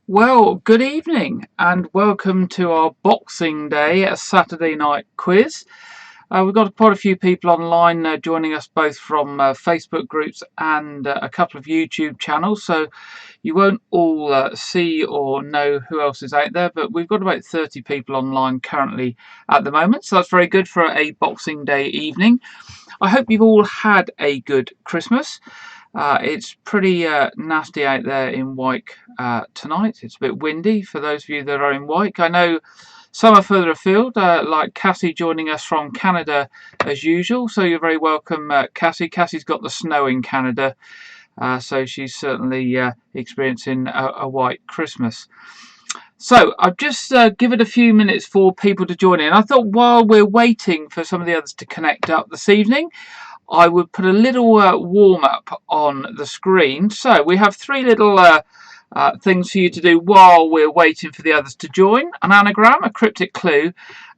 Well, good evening and welcome to our Boxing Day Saturday night quiz. We've got quite a few people online joining us both from Facebook groups and a couple of YouTube channels, so you won't all see or know who else is out there, but we've got about 30 people online currently at the moment, so that's very good for a Boxing Day evening. I hope you've all had a good Christmas. It's pretty nasty out there in Wyke tonight. It's a bit windy for those of you that are in Wyke. I know some are further afield, like Cassie joining us from Canada as usual. So you're very welcome, Cassie. Cassie's got the snow in Canada, so she's certainly experiencing a white Christmas. So I've just given a few minutes for people to join in. I thought while we're waiting for some of the others to connect up this evening, I would put a little warm-up on the screen. So we have three little things for you to do while we're waiting for the others to join. An anagram, a cryptic clue,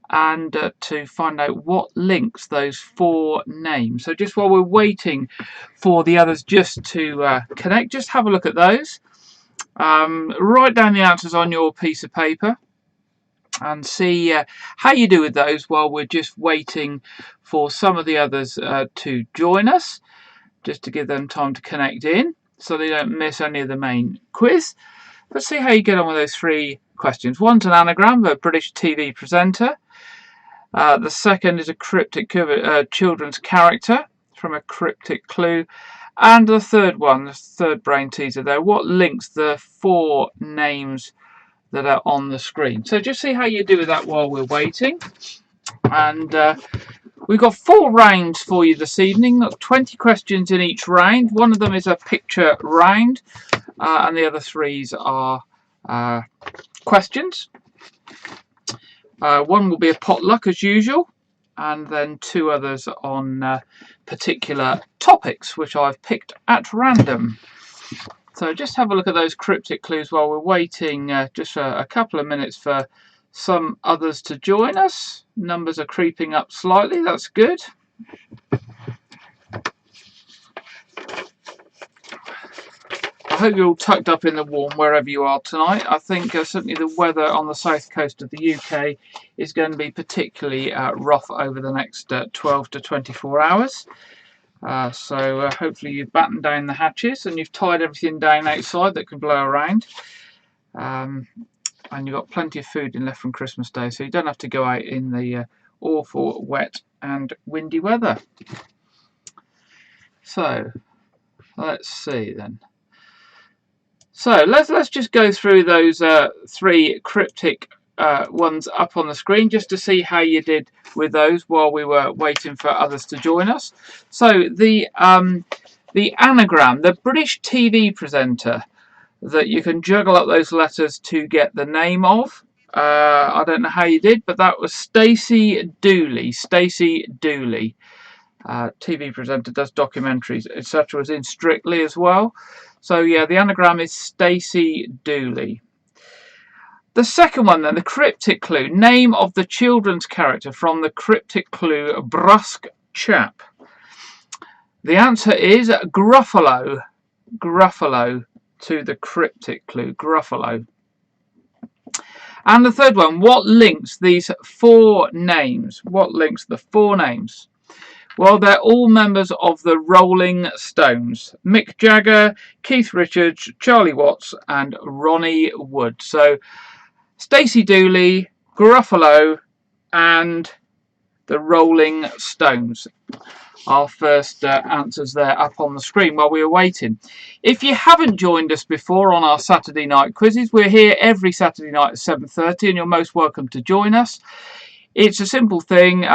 and to find out what links those four names. So just while we're waiting for the others just to connect, just have a look at those. Write down the answers on your piece of paper and see how you do with those while we're just waiting for some of the others to join us, just to give them time to connect in so they don't miss any of the main quiz. But see how you get on with those three questions. One's an anagram of a British TV presenter. The second is a cryptic children's character from a cryptic clue. And the third one, the third brain teaser there, what links the four names that are on the screen. So just see how you do with that while we're waiting. And we've got 4 rounds for you this evening. 20 questions in each round. One of them is a picture round, and the other 3 are questions. One will be a potluck as usual, and then 2 others on particular topics which I've picked at random. So just have a look at those cryptic clues while we're waiting just a couple of minutes for some others to join us. Numbers are creeping up slightly, that's good. I hope you're all tucked up in the warm wherever you are tonight. I think certainly the weather on the south coast of the UK is going to be particularly rough over the next 12 to 24 hours. So hopefully you've battened down the hatches and you've tied everything down outside that can blow around, and you've got plenty of food in left from Christmas Day, so you don't have to go out in the awful wet and windy weather. So let's see then. So let's just go through those 3 cryptic ones up on the screen just to see how you did with those while we were waiting for others to join us. So the anagram, the British TV presenter that you can juggle up those letters to get the name of. I don't know how you did, but that was Stacey Dooley. Stacey Dooley, TV presenter, does documentaries, etc. Was in Strictly as well. So yeah, the anagram is Stacey Dooley. The second one then, the cryptic clue, name of the children's character from the cryptic clue Brusque Chap. The answer is Gruffalo. Gruffalo to the cryptic clue, Gruffalo. And the third one, what links these 4 names? What links the 4 names? Well, they're all members of the Rolling Stones. Mick Jagger, Keith Richards, Charlie Watts and Ronnie Wood. So Stacey Dooley, Gruffalo and the Rolling Stones. Our first answers there up on the screen while we were waiting. If you haven't joined us before on our Saturday night quizzes, we're here every Saturday night at 7:30 and you're most welcome to join us. It's a simple thing.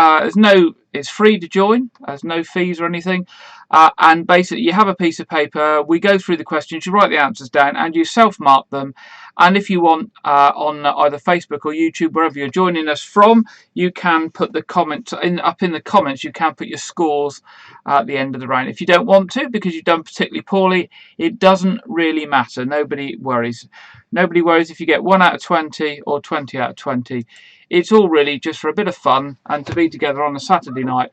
It's free to join. There's no fees or anything. And basically, you have a piece of paper. We go through the questions. You write the answers down, and you self-mark them. And if you want, on either Facebook or YouTube, wherever you're joining us from, you can put the comments up in the comments. You can put your scores at the end of the round. If you don't want to, because you've done particularly poorly, it doesn't really matter. Nobody worries. Nobody worries if you get 1 out of 20 or 20 out of 20. It's all really just for a bit of fun and to be together on a Saturday night,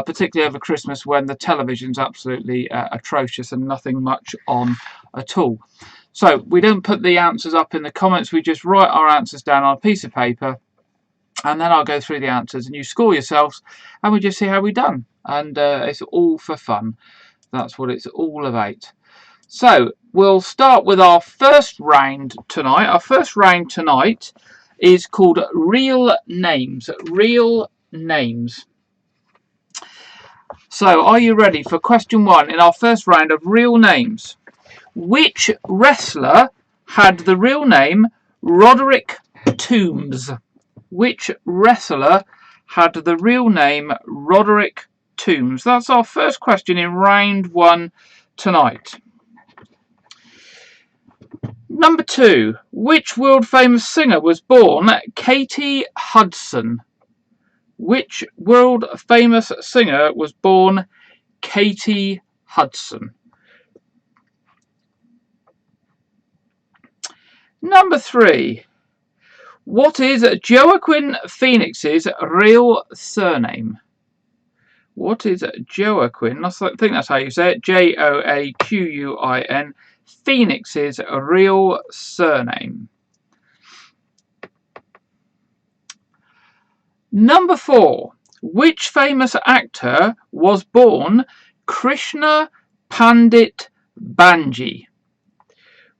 particularly over Christmas when the television's absolutely atrocious and nothing much on at all. So we don't put the answers up in the comments, we just write our answers down on a piece of paper, and then I'll go through the answers and you score yourselves and we just see how we've done. And it's all for fun. That's what it's all about. So we'll start with our first round tonight. Our first round tonight is called Real Names. Real Names. So are you ready for question 1 in our first round of Real Names? Which wrestler had the real name Roderick Toombs? Which wrestler had the real name Roderick Toombs? That's our first question in round 1 tonight. Number 2. Which world famous singer was born Katie Hudson? Which world famous singer was born Katie Hudson? Number 3. What is Joaquin Phoenix's real surname? What is Joaquin? I think that's how you say it. Joaquin. Phoenix's real surname. Number 4. Which famous actor was born Krishna Pandit Banji?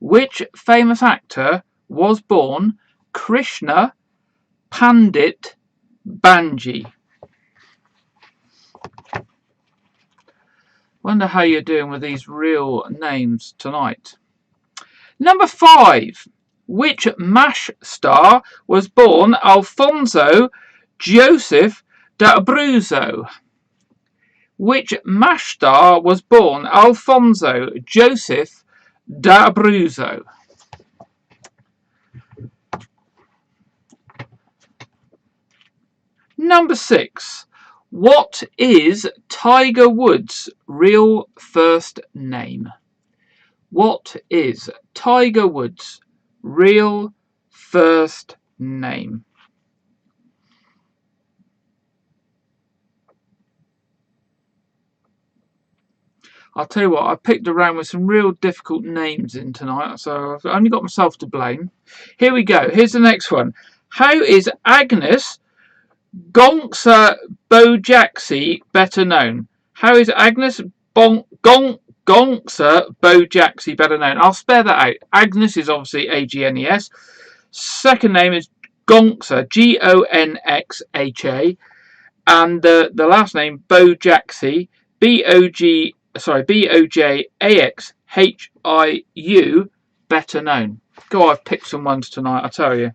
Which famous actor was born Krishna Pandit Banji? Wonder how you're doing with these real names tonight. Number 5. Which MASH star was born Alfonso Joseph d'Abruzzo? Which MASH star was born Alfonso Joseph d'Abruzzo? Number 6. What is Tiger Woods' real first name? What is Tiger Woods' real first name? I'll tell you what, I picked around with some real difficult names in tonight, so I've only got myself to blame. Here we go. Here's the next one. How is Agnes Gonksa Bojaxi better known? How is Agnes Gonksa Bojaxi better known? I'll spare that out. Agnes is obviously Agnes. Second name is Gonksa, Gonxha, and the last name Bojaxi, Bojaxhiu, better known. Go, I've picked some ones tonight, I tell you.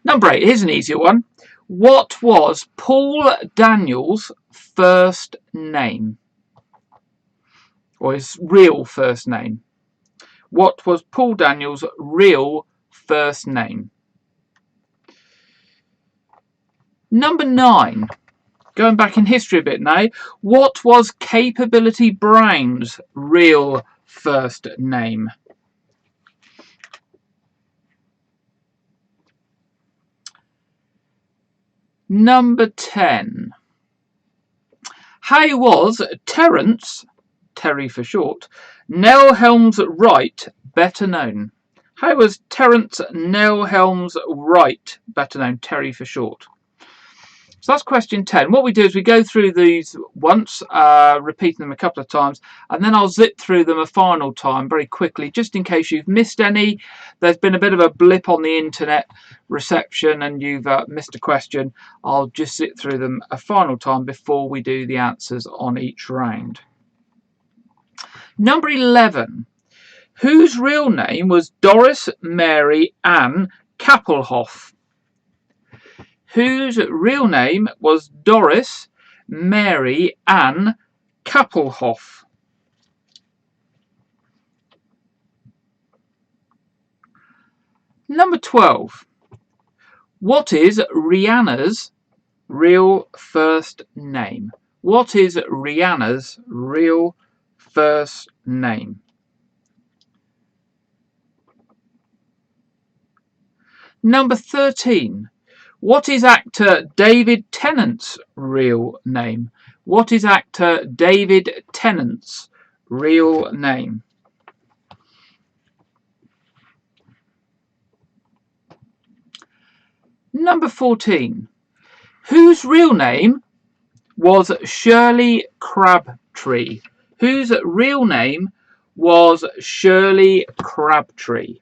Number 8, here's an easier one. What was Paul Daniels' first name? Or his real first name? What was Paul Daniels' real first name? Number 9. Going back in history a bit now. What was Capability Brown's real first name? Number 10. How was Terence, Terry for short, Nelhelms Wright better known? How was Terence Nelhelms Wright better known? Terry for short. So that's question 10. What we do is we go through these once, repeating them a couple of times, and then I'll zip through them a final time very quickly, just in case you've missed any. There's been a bit of a blip on the internet reception and you've missed a question. I'll just zip through them a final time before we do the answers on each round. Number 11. Whose real name was Doris Mary Ann Kappelhoff? Whose real name was Doris Mary Ann Kappelhoff? Number 12. What is Rihanna's real first name? What is Rihanna's real first name? Number 13. What is actor David Tennant's real name? What is actor David Tennant's real name? Number 14. Whose real name was Shirley Crabtree? Whose real name was Shirley Crabtree?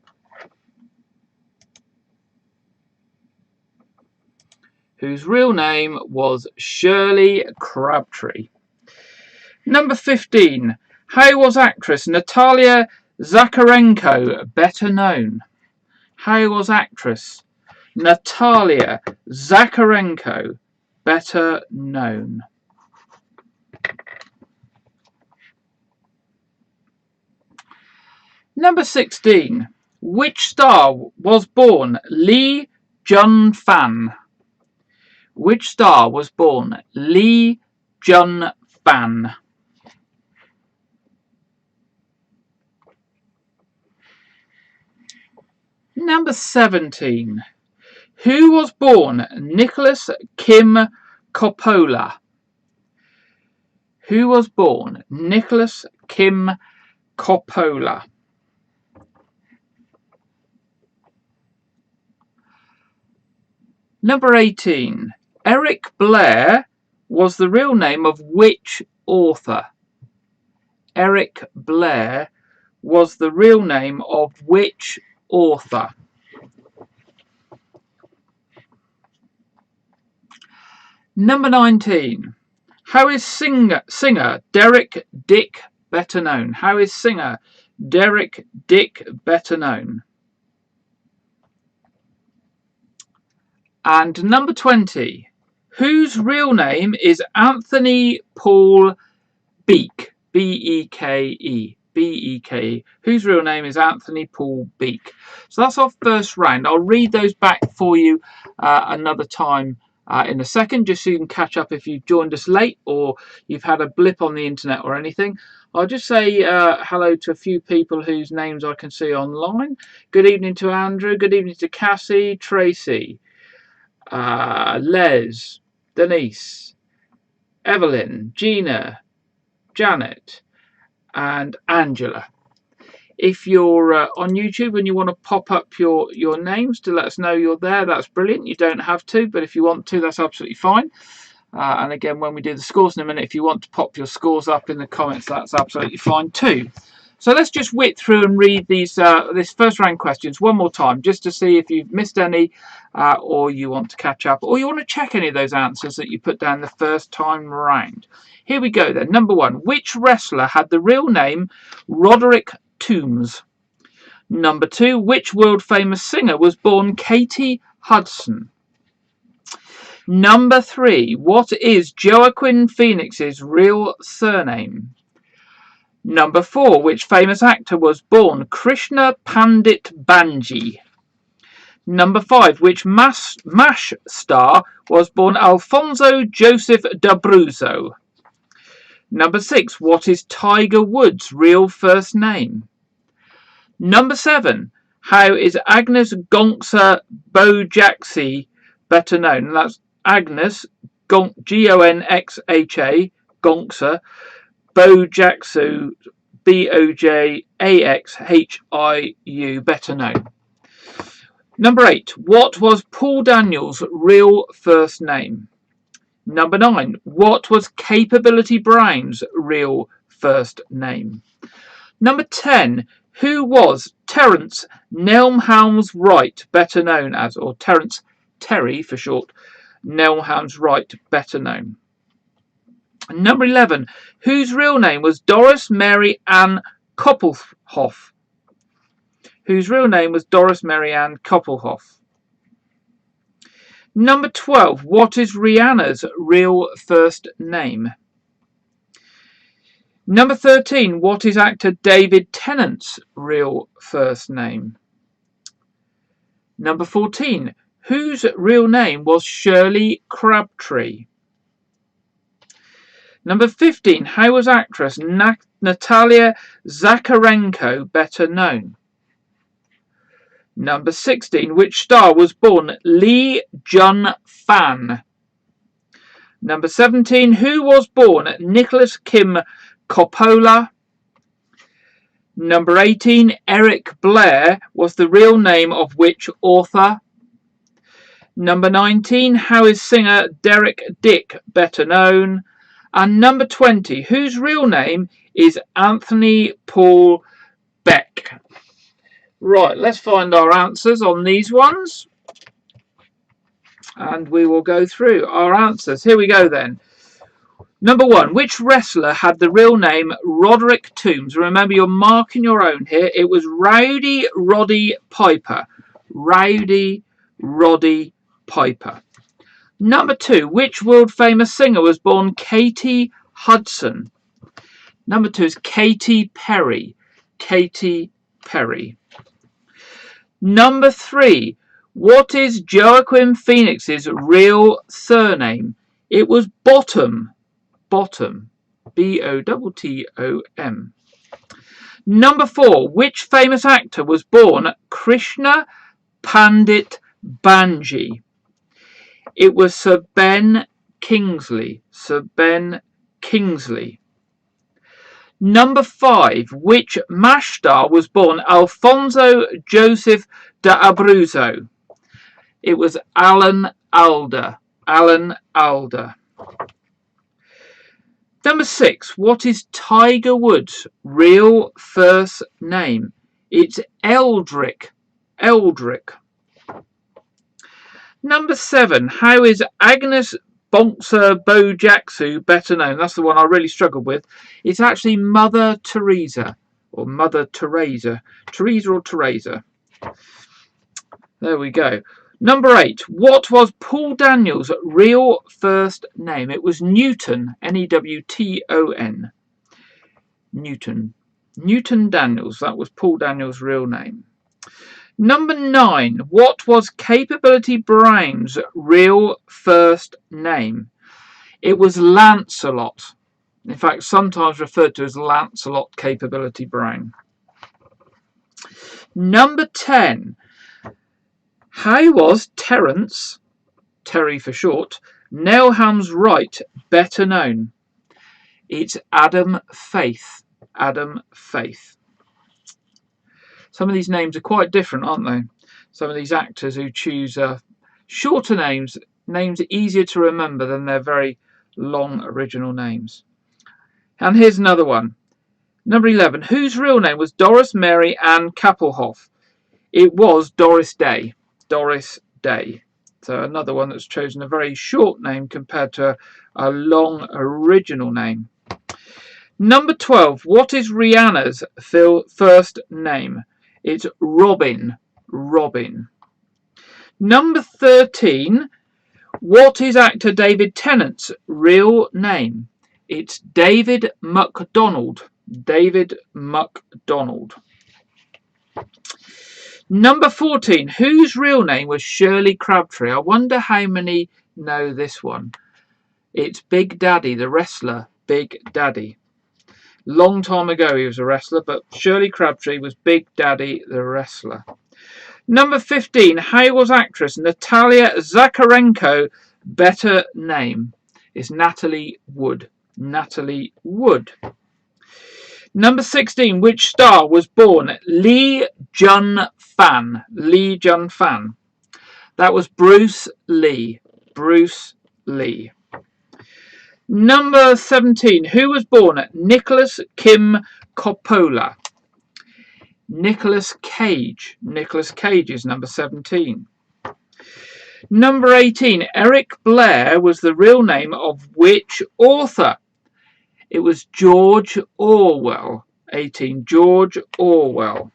Whose real name was Shirley Crabtree. Number 15. How was actress Natalia Zakarenko better known? How was actress Natalia Zakarenko better known? Number 16. Which star was born Lee Jun-fan? Which star was born Lee Jun-fan? Number 17. Who was born Nicholas Kim Coppola? Who was born Nicholas Kim Coppola? Number 18. Eric Blair was the real name of which author? Eric Blair was the real name of which author? Number 19. How is singer Derek Dick better known? How is singer Derek Dick better known? And number 20. Whose real name is Anthony Paul Beeke? B-E-K-E. B-E-K-E. Whose real name is Anthony Paul Beeke? So that's our first round. I'll read those back for you another time in a second, just so you can catch up if you've joined us late or you've had a blip on the internet or anything. I'll just say hello to a few people whose names I can see online. Good evening to Andrew. Good evening to Cassie, Tracy, Les, Denise, Evelyn, Gina, Janet, and Angela. If you're on YouTube and you want to pop up your names to let us know you're there, that's brilliant. You don't have to, but if you want to, that's absolutely fine. And again, when we do the scores in a minute, if you want to pop your scores up in the comments, that's absolutely fine too. So let's just whip through and read these this first round questions one more time, just to see if you've missed any, or you want to catch up, or you want to check any of those answers that you put down the first time round. Here we go then. Number 1. Which wrestler had the real name Roderick Toombs? Number 2. Which world famous singer was born Katie Hudson? Number 3. What is Joaquin Phoenix's real surname? Number 4. Which famous actor was born Krishna Pandit Banji? Number 5. Which MASH star was born Alfonso Joseph d'Abruzzo? Number 6. What is Tiger Woods' real first name? Number 7. How is Agnes Gonxa Bojaxhi better known? And that's Agnes Gonxa Gonxa Bojaxhiu Bojaxhiu better known. Number 8. What was Paul Daniels' real first name? Number 9. What was Capability Brown's real first name? Number 10. Who was Terence Nelmhelms Wright better known as, or Terence Terry for short, Nelmhelms Wright better known? Number 11. Whose real name was Doris Mary Ann Koppelhoff? Whose real name was Doris Mary Ann Koppelhoff? Number 12. What is Rihanna's real first name? Number 13. What is actor David Tennant's real first name? Number 14. Whose real name was Shirley Crabtree? Number 15. How was actress Natalia Zakarenko better known? Number 16. Which star was born Lee Jun-fan? Number 17. Who was born Nicholas Kim Coppola? Number 18. Eric Blair was the real name of which author? Number 19, how is singer Derek Dick better known? And number 20, whose real name is Anthony Paul Beck? Right, let's find our answers on these ones. And we will go through our answers. Here we go then. Number 1, which wrestler had the real name Roderick Toombs? Remember, you're marking your own here. It was Rowdy Roddy Piper. Rowdy Roddy Piper. Number 2, which world famous singer was born Katie Hudson? Number 2 is Katy Perry. Katy Perry. Number 3, what is Joaquin Phoenix's real surname? It was Bottom. Bottom. Bottom. Number 4, which famous actor was born Krishna Pandit Banji? It was Sir Ben Kingsley. Sir Ben Kingsley. Number 5, which MASH star was born Alfonso Joseph de Abruzzo? It was Alan Alda. Alan Alda. Number 6, what is Tiger Woods' real first name? It's Eldrick. Eldrick. Number 7, how is Agnes Bonser Bojaxu better known? That's the one I really struggled with. It's actually Mother Teresa, or Mother Teresa. Teresa or Teresa. There we go. Number 8, what was Paul Daniels' real first name? It was Newton, Newton. Newton. Newton Daniels, that was Paul Daniels' real name. Number 9, what was Capability Brown's real first name? It was Lancelot. In fact, sometimes referred to as Lancelot Capability Brown. Number 10, how was Terence, Terry for short, Nelham's Wright better known? It's Adam Faith. Adam Faith. Some of these names are quite different, aren't they? Some of these actors who choose shorter names, names easier to remember than their very long original names. And here's another one. Number 11, whose real name was Doris Mary Ann Kappelhoff? It was Doris Day. Doris Day. So another one that's chosen a very short name compared to a long original name. Number 12, what is Rihanna's first name? It's Robin. Robin. Number 13, what is actor David Tennant's real name? It's David MacDonald. David MacDonald. Number 14, whose real name was Shirley Crabtree? I wonder how many know this one. It's Big Daddy, the wrestler. Big Daddy. Long time ago he was a wrestler, but Shirley Crabtree was Big Daddy, the wrestler. Number 15, how was actress Natalia Zakarenko better name? It's Natalie Wood. Natalie Wood. Number 16, which star was born Lee Jun Fan? Lee Jun Fan. That was Bruce Lee. Bruce Lee. Number 17, who was born Nicholas Kim Coppola? Nicolas Cage. Nicolas Cage is number 17. Number 18, Eric Blair was the real name of which author? It was George Orwell. 18, George Orwell.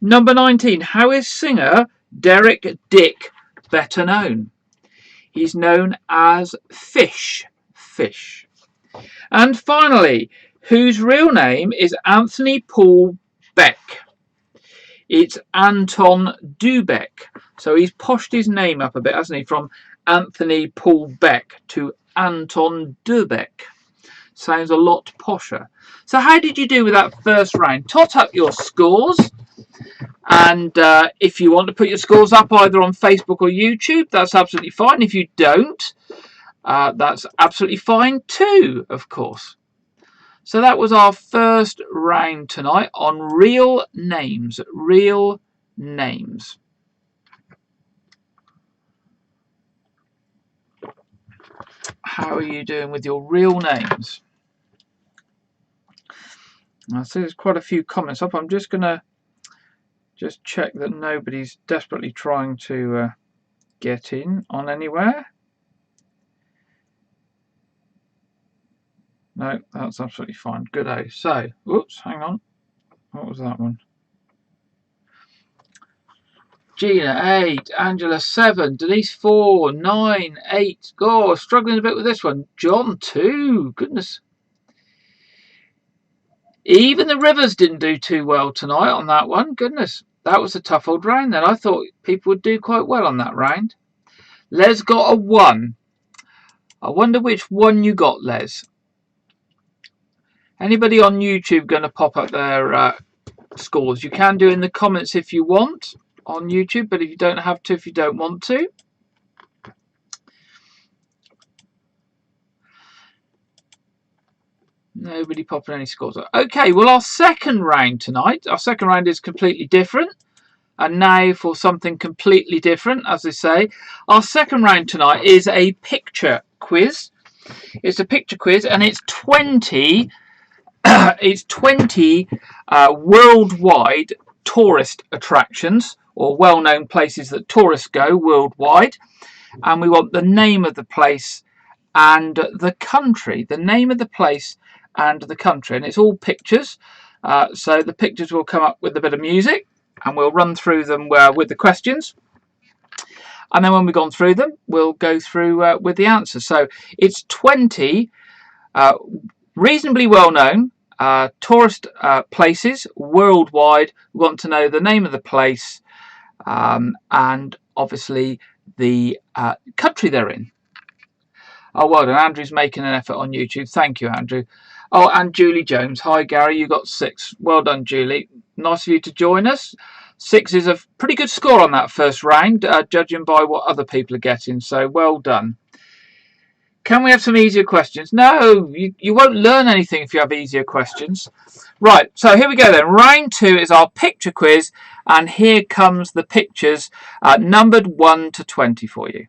Number 19, how is singer Derek Dick better known? He's known as Fish. Fish. And finally, whose real name is Anthony Paul Beck? It's Anton Dubeck. So he's poshed his name up a bit, hasn't he? From Anthony Paul Beck to Anton Dubeck. Sounds a lot posher. So how did you do with that first round? Tot up your scores. And if you want to put your scores up either on Facebook or YouTube, that's absolutely fine. If you don't, that's absolutely fine too, of course. So that was our first round tonight on real names. Real names. how are you doing with your real names? I see there's quite a few comments up. I'm just going to check that nobody's desperately trying to get in on anywhere. No, that's absolutely fine. Good-o. So, whoops, hang on. What was that one? Gina, 8. Angela, 7. Denise, 4. 9. 8. God, struggling a bit with this one. John, 2. Goodness. Even the Rivers didn't do too well tonight on that one. Goodness, that was a tough old round then. I thought people would do quite well on that round. Les got a 1. I wonder which one you got, Les. Anybody on YouTube going to pop up their scores? You can do in the comments if you want on YouTube, but if you don't have to, if you don't want to. Nobody popping any scores. Okay, well, our second round tonight, our second round is completely different. And now for something completely different, as they say. Our second round tonight is a picture quiz. It's a picture quiz, and it's 20 it's 20 worldwide tourist attractions, or well-known places that tourists go worldwide. And we want the name of the place and the country. The name of the place and the country. And it's all pictures. So the pictures will come up with a bit of music, and we'll run through them with the questions. And then when we've gone through them, we'll go through with the answers. So it's 20 reasonably well-known tourist places worldwide. We want to know the name of the place and obviously the country they're in. Oh, well done. Andrew's making an effort on YouTube. Thank you, Andrew. Oh, and Julie Jones. Hi, Gary. You got 6. Well done, Julie. Nice of you to join us. 6 is a pretty good score on that first round, judging by what other people are getting. So well done. Can we have some easier questions? No, you won't learn anything if you have easier questions. Right, so here we go then. Round 2 is our picture quiz, and here comes the pictures numbered 1 to 20 for you.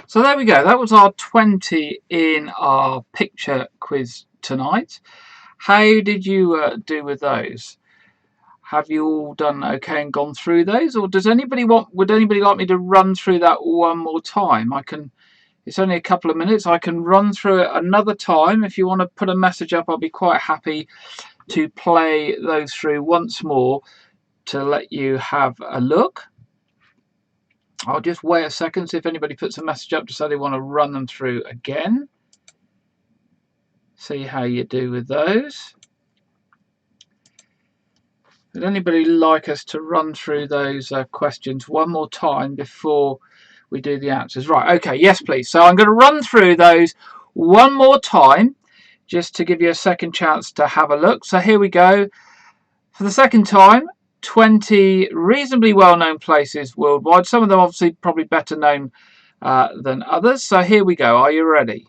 So there we go. That was our 20 in our picture quiz tonight. How did you do with those? Have you all done okay and gone through those, or would anybody like me to run through that one more time? It's only a couple of minutes. I can run through it another time. If you want to put a message up, I'll be quite happy to play those through once more to let you have a look. I'll just wait a second, see if anybody puts a message up to say they want to run them through again. See how you do with those. Would anybody like us to run through those questions one more time before we do the answers? Right, okay, yes please. So I'm going to run through those one more time just to give you a second chance to have a look. So here we go. For the second time, 20 reasonably well-known places worldwide. Some of them obviously probably better known than others. So here we go. Are you ready?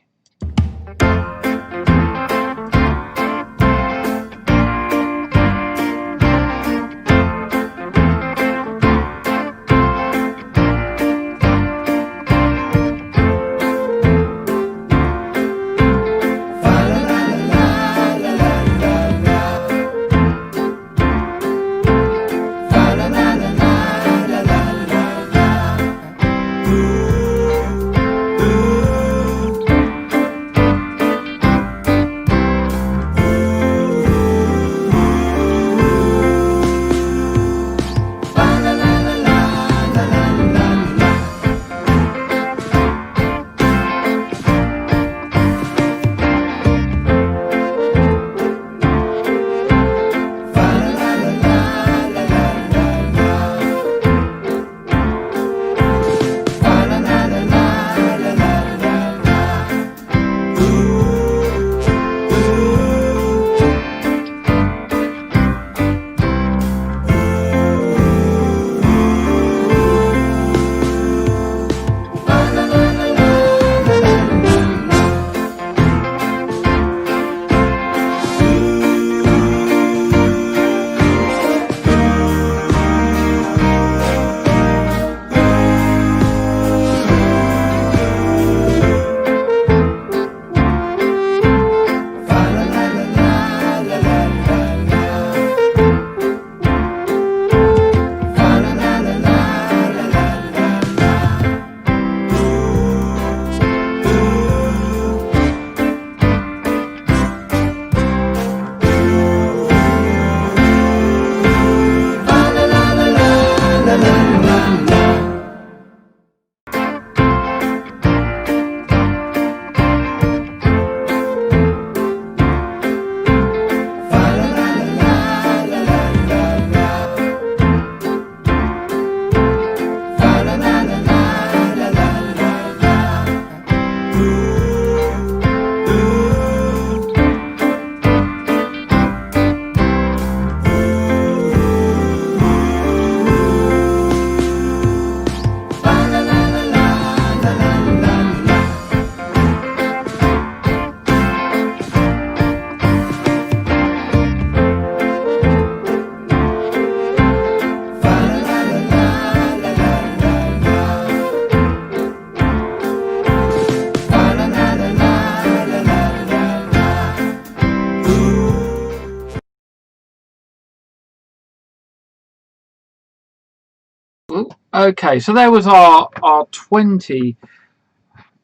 Okay, so there was our 20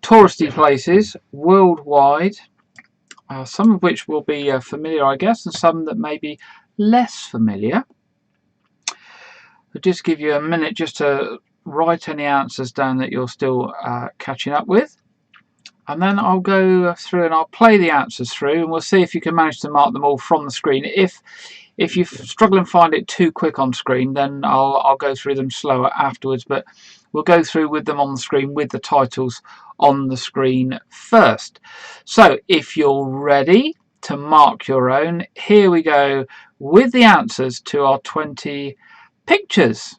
touristy places worldwide, some of which will be familiar, I guess, and some that may be less familiar. I'll just give you a minute just to write any answers down that you're still catching up with, and then I'll go through and I'll play the answers through, and we'll see if you can manage to mark them all from the screen. If you struggle and find it too quick on screen, then I'll go through them slower afterwards, but we'll go through with them on the screen with the titles on the screen first. So if you're ready to mark your own, here we go with the answers to our 20 pictures.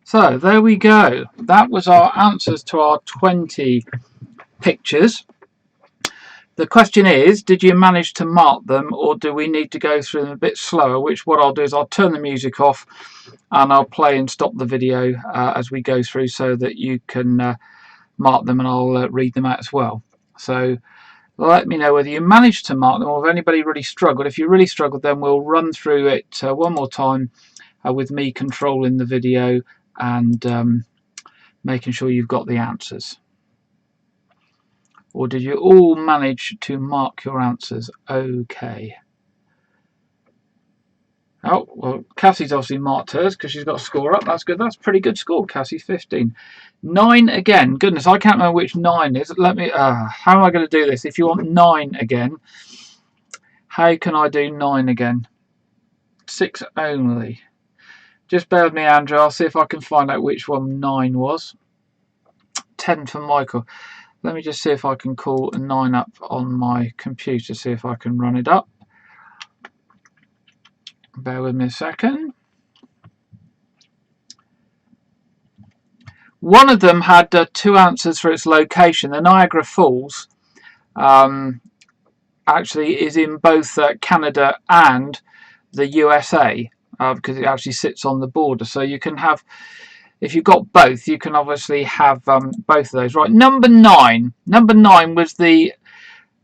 So there we go. That was our answers to our 20 pictures. The question is, did you manage to mark them, or do we need to go through them a bit slower? Which what I'll do is I'll turn the music off and I'll play and stop the video as we go through, so that you can mark them, and I'll read them out as well. So let me know whether you managed to mark them, or if anybody really struggled. If you really struggled, then we'll run through it one more time with me controlling the video and making sure you've got the answers. Or did you all manage to mark your answers okay? Oh, well, Cassie's obviously marked hers because she's got a score up. That's good. That's a pretty good score, Cassie. 15. 9 again. Goodness, I can't remember which 9 is. Let me. How am I going to do this? If you want 9 again, how can I do 9 again? 6 only. Just bear with me, Andrew. I'll see if I can find out which one 9 was. 10 for Michael. Let me just see if I can call a 9 up on my computer, see if I can run it up. Bear with me a second. One of them had 2 answers for its location. The Niagara Falls actually is in both Canada and the USA because it actually sits on the border. So you can have, if you've got both, you can obviously have both of those. Right, number 9. Number 9 was the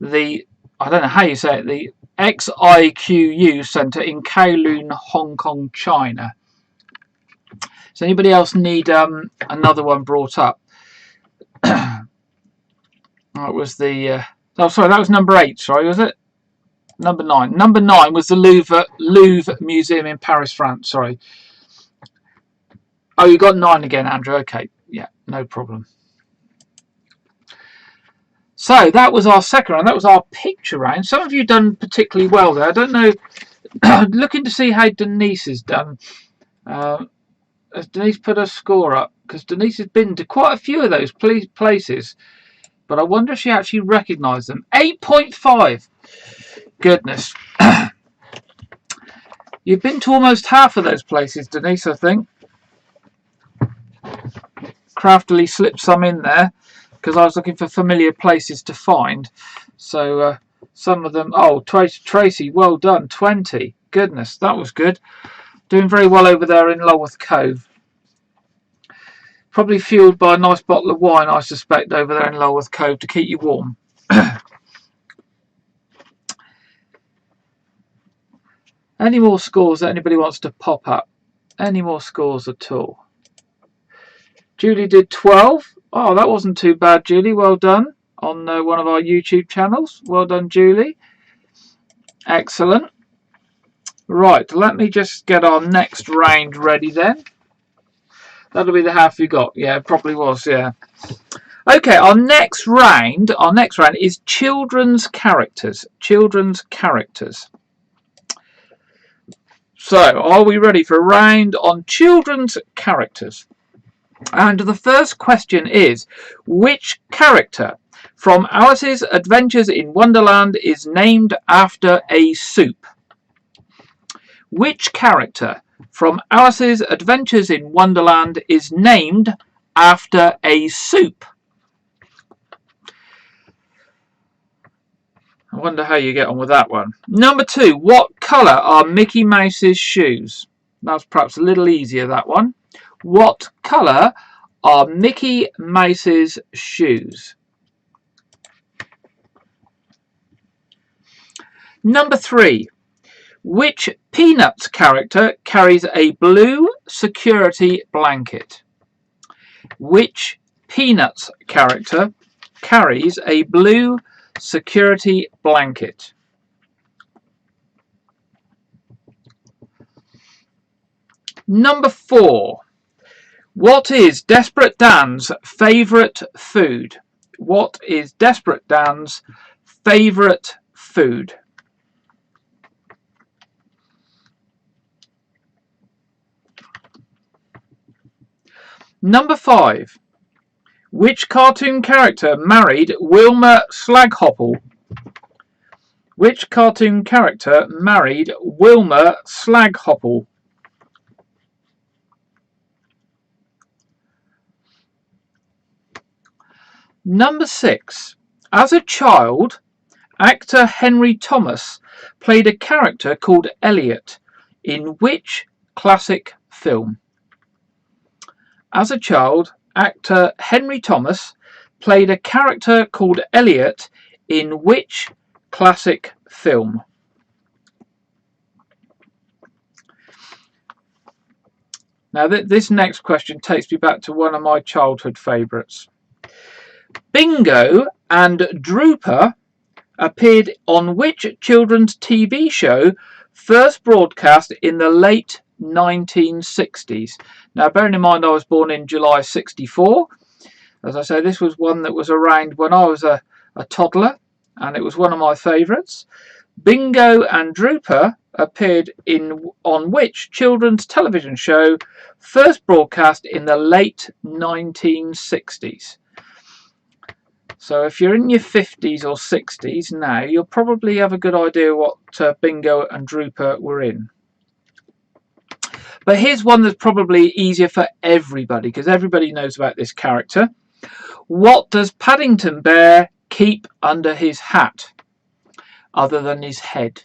I don't know how you say it, the XIQU Centre in Kowloon, Hong Kong, China. Does anybody else need another one brought up? That was the oh, sorry, that was number 8. Sorry, was it? Number 9. Number 9 was the Louvre Museum in Paris, France. Sorry. Oh, you got 9 again, Andrew. Okay, yeah, no problem. So that was our second round. That was our picture round. Some of you done particularly well there. I don't know. Looking to see how Denise has done. Has Denise put her score up? Because Denise has been to quite a few of those places. But I wonder if she actually recognised them. 8.5. Goodness. You've been to almost half of those places, Denise, I think. Craftily slipped some in there because I was looking for familiar places to find. So some of them. Oh, Tracy, well done. 20. Goodness, that was good. Doing very well over there in Lulworth Cove. Probably fueled by a nice bottle of wine, I suspect, over there in Lulworth Cove to keep you warm. Any more scores that anybody wants to pop up? Any more scores at all? Julie did 12. Oh, that wasn't too bad, Julie. Well done on one of our YouTube channels. Well done, Julie. Excellent. Right, let me just get our next round ready then. That'll be the half you got. Yeah, it probably was, yeah. Okay, our next round is children's characters. Children's characters. So, are we ready for a round on children's characters? And the first question is, which character from Alice's Adventures in Wonderland is named after a soup? Which character from Alice's Adventures in Wonderland is named after a soup? I wonder how you get on with that one. Number 2, what colour are Mickey Mouse's shoes? That's perhaps a little easier, that one. What colour are Mickey Mouse's shoes? Number 3, which Peanuts character carries a blue security blanket? Which Peanuts character carries a blue security blanket? Number 4, what is Desperate Dan's favourite food? What is Desperate Dan's favourite food? Number 5, which cartoon character married Wilma Slaghopple? Which cartoon character married Wilma Slaghopple? Number 6. As a child, actor Henry Thomas played a character called Elliot in which classic film? As a child, actor Henry Thomas played a character called Elliot in which classic film? Now this next question takes me back to one of my childhood favourites. Bingo and Drooper appeared on which children's TV show first broadcast in the late 1960s? Now, bearing in mind I was born in July 64, as I say, this was one that was around when I was a toddler, and it was one of my favourites. Bingo and Drooper appeared on which children's television show first broadcast in the late 1960s? So if you're in your 50s or 60s now, you'll probably have a good idea what Bingo and Drooper were in. But here's one that's probably easier for everybody, because everybody knows about this character. What does Paddington Bear keep under his hat, other than his head?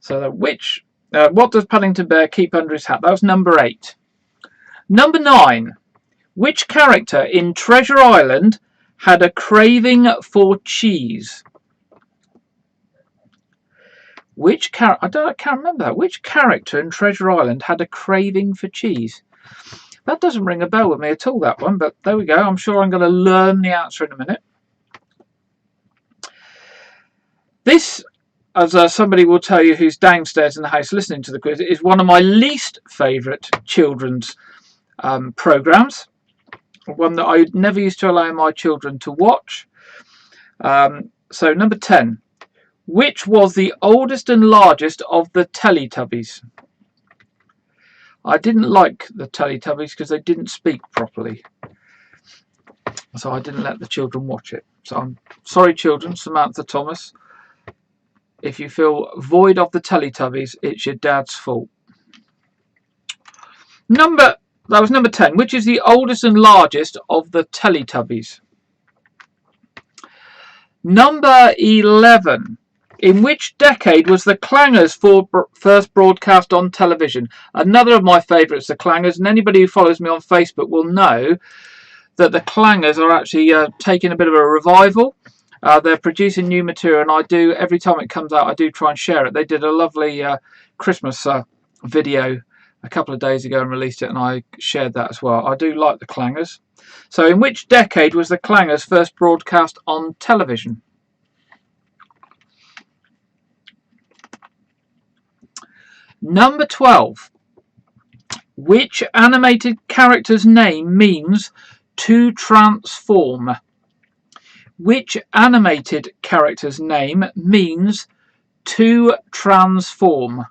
So what does Paddington Bear keep under his hat? That was number 8. Number 9. Which character in Treasure Island had a craving for cheese? I can't remember that. Which character in Treasure Island had a craving for cheese? That doesn't ring a bell with me at all, that one, but there we go. I'm sure I'm going to learn the answer in a minute. This, as somebody will tell you who's downstairs in the house listening to the quiz, is one of my least favourite children's programmes. One that I never used to allow my children to watch. So number 10. Which was the oldest and largest of the Teletubbies? I didn't like the Teletubbies because they didn't speak properly, so I didn't let the children watch it. So I'm sorry, children. Samantha Thomas, if you feel void of the Teletubbies, it's your dad's fault. That was number 10. Which is the oldest and largest of the Teletubbies? Number 11. In which decade was the Clangers first broadcast on television? Another of my favourites, the Clangers, and anybody who follows me on Facebook will know that the Clangers are actually taking a bit of a revival. They're producing new material, and I do, every time it comes out, I do try and share it. They did a lovely Christmas video a couple of days ago and released it, and I shared that as well. I do like the Clangers. So in which decade was the Clangers first broadcast on television? Number 12. Which animated character's name means to transform? Which animated character's name means to transform?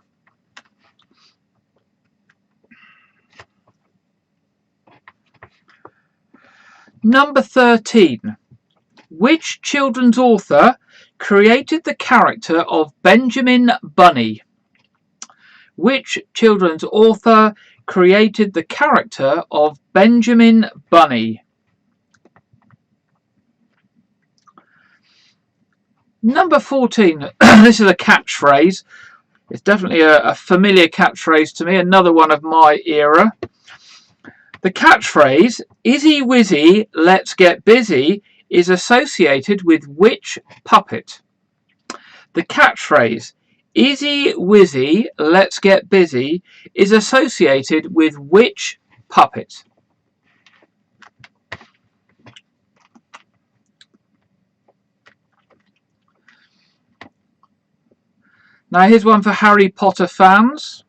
Number 13. Which children's author created the character of Benjamin Bunny? Which children's author created the character of Benjamin Bunny? Number 14. This is a catchphrase. It's definitely a familiar catchphrase to me, another one of my era. The catchphrase, "Izzy Wizzy, let's get busy," is associated with which puppet? The catchphrase, "Izzy Wizzy, let's get busy," is associated with which puppet? Now here's one for Harry Potter fans.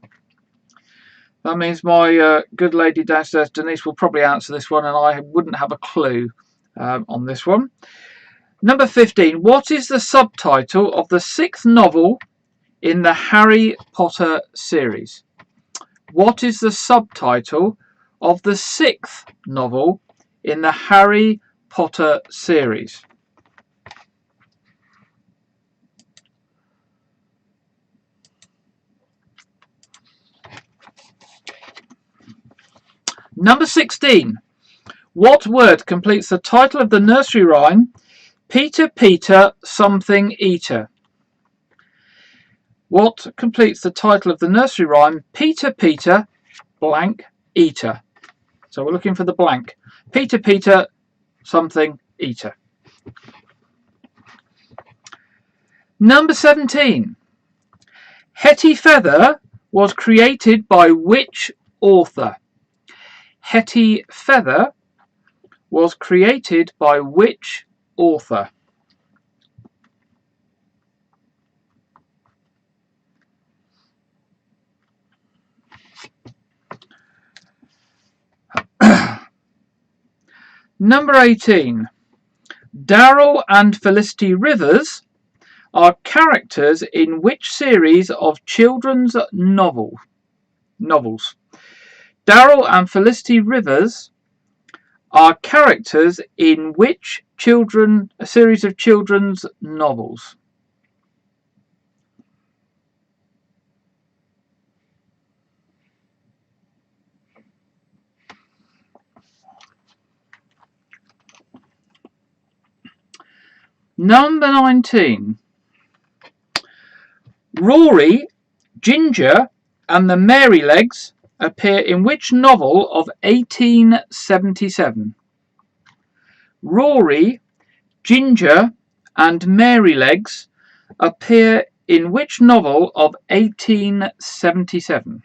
That means my good lady downstairs, Denise, will probably answer this one, and I wouldn't have a clue on this one. Number 15. What is the subtitle of the 6th novel in the Harry Potter series? What is the subtitle of the 6th novel in the Harry Potter series? Number 16. What word completes the title of the nursery rhyme, Peter, Peter, something eater? What completes the title of the nursery rhyme, Peter, Peter, blank, eater? So we're looking for the blank. Peter, Peter, something eater. Number 17. Hetty Feather was created by which author? Hetty Feather was created by which author? Number 18. Darrell and Felicity Rivers are characters in which series of children's novels? Darrell and Felicity Rivers are characters in which series of children's novels? Number 19. Rory, Ginger and the Marylegs appear in which novel of 1877? Rory, Ginger and Marylegs appear in which novel of 1877?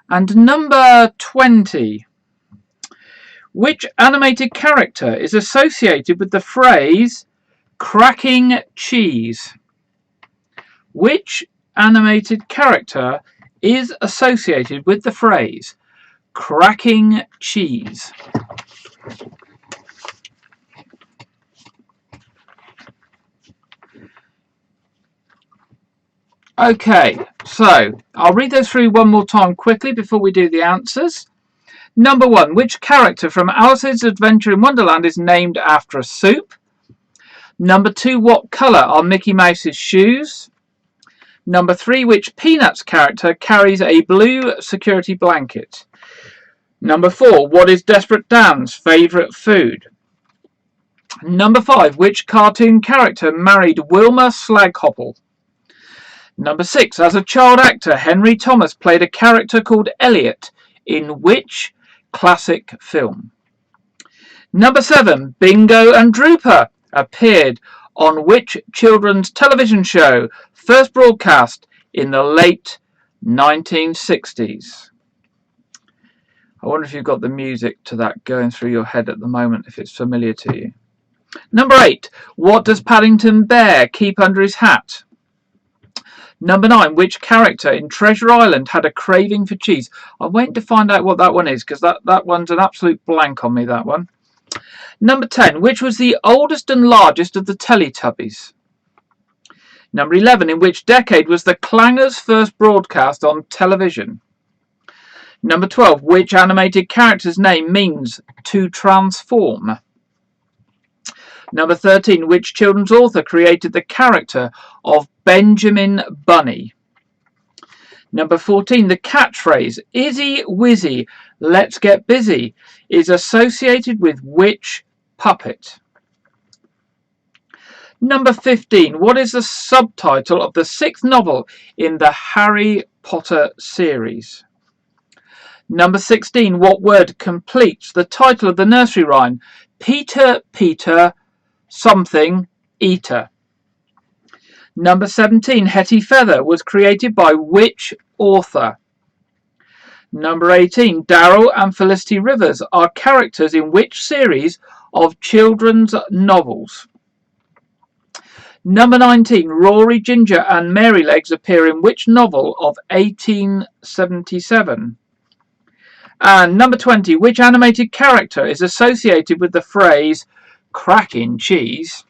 And number 20. Which animated character is associated with the phrase cracking cheese? Which animated character is associated with the phrase cracking cheese? Okay, so I'll read those through one more time quickly before we do the answers. Number 1. Which character from Alice's Adventure in Wonderland is named after a soup? Number 2. What colour are Mickey Mouse's shoes? Number 3. Which Peanuts character carries a blue security blanket? Number 4. What is Desperate Dan's favourite food? Number 5. Which cartoon character married Wilma Slaghopple? Number 6. As a child actor, Henry Thomas played a character called Elliot in which classic film? Number 7. Bingo and Drooper appeared on which children's television show, first broadcast in the late 1960s? I wonder if you've got the music to that going through your head at the moment, if it's familiar to you. Number 8. What does Paddington Bear keep under his hat? Number 9. Which character in Treasure Island had a craving for cheese? I'm waiting to find out what that one is, because that one's an absolute blank on me, that one. Number 10. Which was the oldest and largest of the Teletubbies? Number 11. In which decade was the Clangers first broadcast on television? Number 12. Which animated character's name means to transform? Number 13. Which children's author created the character of Benjamin Bunny? Number 14. The catchphrase, Izzy Wizzy, let's get busy, is associated with which puppet? Number 15. What is the subtitle of the 6th novel in the Harry Potter series? Number 16. What word completes the title of the nursery rhyme, Peter, Peter, something eater? Number 17. Hetty Feather was created by which author? Number 18. Darrell and Felicity Rivers are characters in which series of children's novels? Number 19. Rory, Ginger and Marylegs appear in which novel of 1877? And number 20. Which animated character is associated with the phrase cracking cheese?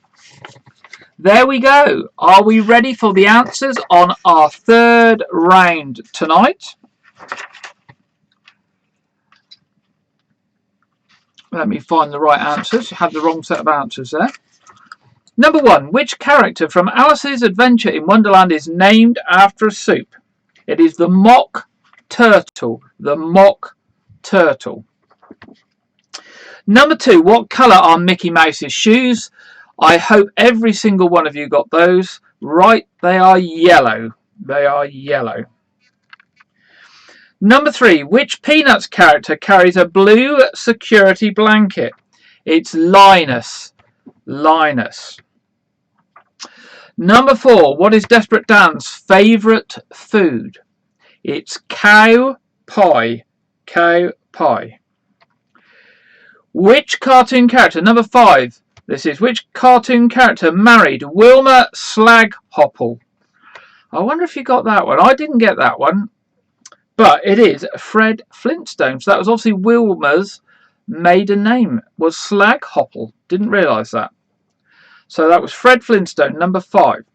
There we go. Are we ready for the answers on our 3rd round tonight? Let me find the right answers. You had the wrong set of answers there. Number 1. Which character from Alice's Adventure in Wonderland is named after a soup? It is the Mock Turtle. The Mock Turtle. Number 2. What colour are Mickey Mouse's shoes? I hope every single one of you got those right. They are yellow. They are yellow. Number 3. Which Peanuts character carries a blue security blanket? It's Linus. Linus. Number 4. What is Desperate Dan's favourite food? It's cow pie. Cow pie. Which cartoon character? Number 5. This is which cartoon character married Wilma Slaghopple? I wonder if you got that one. I didn't get that one. But it is Fred Flintstone. So that was obviously Wilma's maiden name was Slaghopple. Didn't realise that. So that was Fred Flintstone, number 5.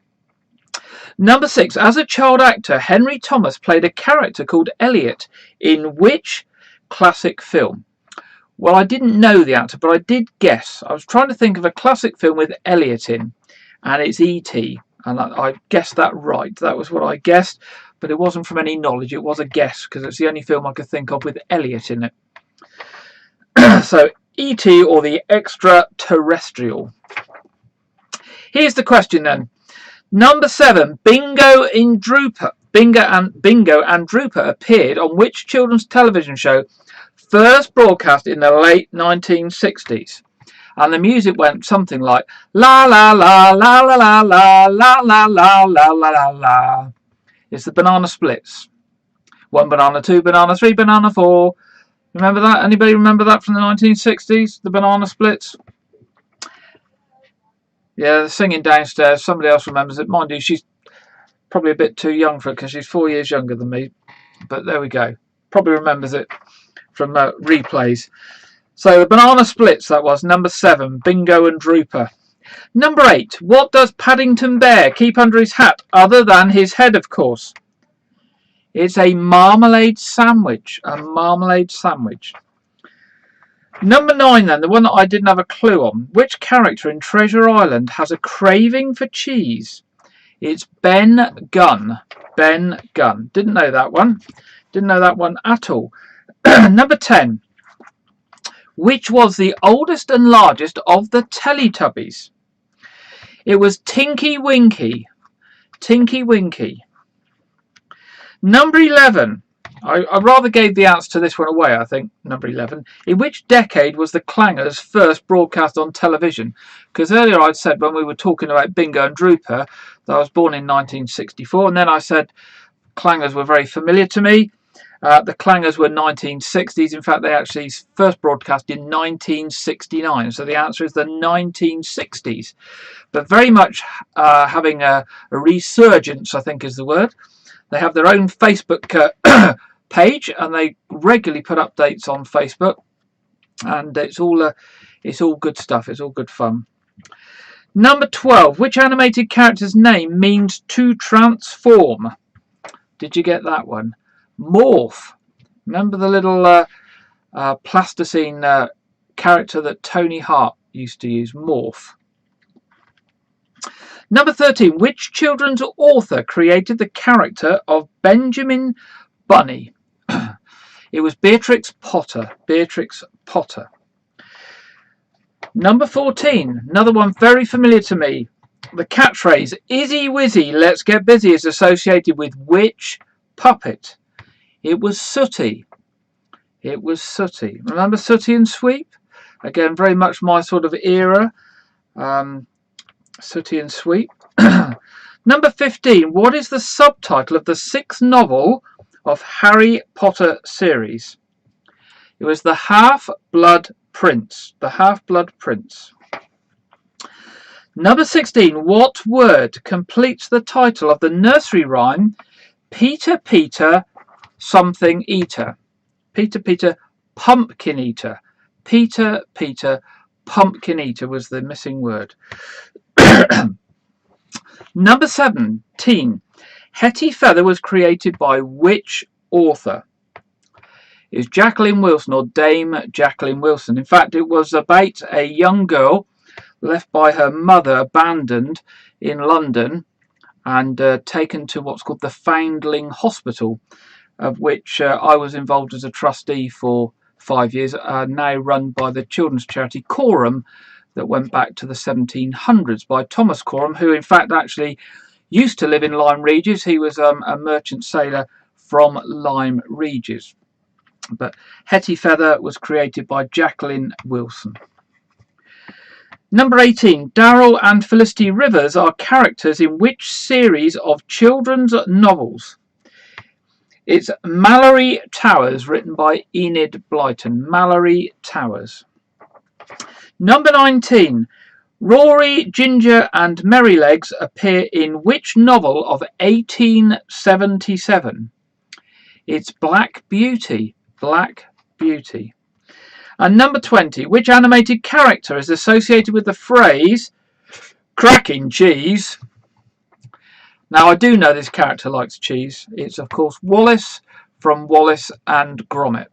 Number 6. As a child actor, Henry Thomas played a character called Elliot in which classic film? Well, I didn't know the answer, but I did guess. I was trying to think of a classic film with Elliot in, and it's E.T. And I guessed that right. That was what I guessed. But it wasn't from any knowledge, it was a guess, because it's the only film I could think of with Elliot in it. So, E.T. or the Extraterrestrial. Here's the question then. Number 7, Bingo and Drooper appeared on which children's television show first broadcast in the late 1960s? And the music went something like la la la la la la la la la la la la la. It's the Banana Splits. 1 banana, 2 banana, 3 banana, 4. Remember that? Anybody remember that from the 1960s? The Banana Splits? Yeah, they're singing downstairs. Somebody else remembers it. Mind you, she's probably a bit too young for it because she's 4 years younger than me. But there we go. Probably remembers it from replays. So the Banana Splits, that was number 7. Bingo and Drooper. Number 8. What does Paddington Bear keep under his hat other than his head, of course? It's a marmalade sandwich. A marmalade sandwich. Number 9 then, the one that I didn't have a clue on. Which character in Treasure Island has a craving for cheese? It's Ben Gunn. Ben Gunn. Didn't know that one. Didn't know that one at all. Number 10. Which was the oldest and largest of the Teletubbies? It was Tinky Winky. Tinky Winky. Number 11. I rather gave the answer to this one away, I think. Number 11. In which decade was the Clangers first broadcast on television? Because earlier I'd said when we were talking about Bingo and Drooper that I was born in 1964. And then I said Clangers were very familiar to me. The Clangers were 1960s. In fact, they actually first broadcast in 1969. So the answer is the 1960s. But very much having a resurgence, I think is the word. They have their own Facebook page, and they regularly put updates on Facebook. And it's all good stuff. It's all good fun. Number 12. Which animated character's name means to transform? Did you get that one? Morph. Remember the little plasticine character that Tony Hart used to use? Morph. Number 13. Which children's author created the character of Benjamin Bunny? It was Beatrix Potter. Beatrix Potter. Number 14. Another one very familiar to me. The catchphrase, Izzy Wizzy, let's get busy, is associated with which puppet? It was Sooty. It was Sooty. Remember Sooty and Sweep? Again, very much my sort of era. Sooty and Sweep. Number 15. What is the subtitle of the 6th novel of Harry Potter series? It was The Half-Blood Prince. The Half-Blood Prince. Number 16. What word completes the title of the nursery rhyme Peter Peter something eater? Peter Peter pumpkin eater. Peter Peter pumpkin eater was the missing word. Number 17. Hetty Feather was created by which author? is Jacqueline Wilson, or Dame Jacqueline Wilson. In fact, it was about a young girl left by her mother abandoned in London and taken to what's called the Foundling Hospital, of which I was involved as a trustee for 5 years, now run by the children's charity Coram, that went back to the 1700s by Thomas Coram, who in fact actually used to live in Lyme Regis. He was a merchant sailor from Lyme Regis. But Hetty Feather was created by Jacqueline Wilson. Number 18. Daryl and Felicity Rivers are characters in which series of children's novels? It's Mallory Towers, written by Enid Blyton. Mallory Towers. Number 19. Rory, Ginger and Merrylegs appear in which novel of 1877? It's Black Beauty. Black Beauty. And number 20. Which animated character is associated with the phrase cracking cheese? Now, I do know this character likes cheese. It's, of course, Wallace from Wallace and Gromit.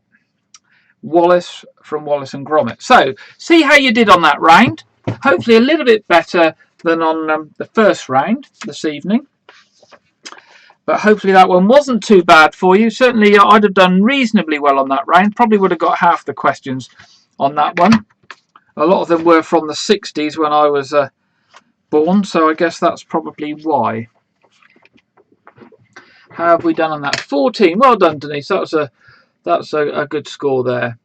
Wallace from Wallace and Gromit. So, see how you did on that round. Hopefully a little bit better than on the first round this evening. But hopefully that one wasn't too bad for you. Certainly I'd have done reasonably well on that round. Probably would have got half the questions on that one. A lot of them were from the 60s when I was born, so I guess that's probably why. How have we done on that? 14. Well done, Denise. That's a good score there.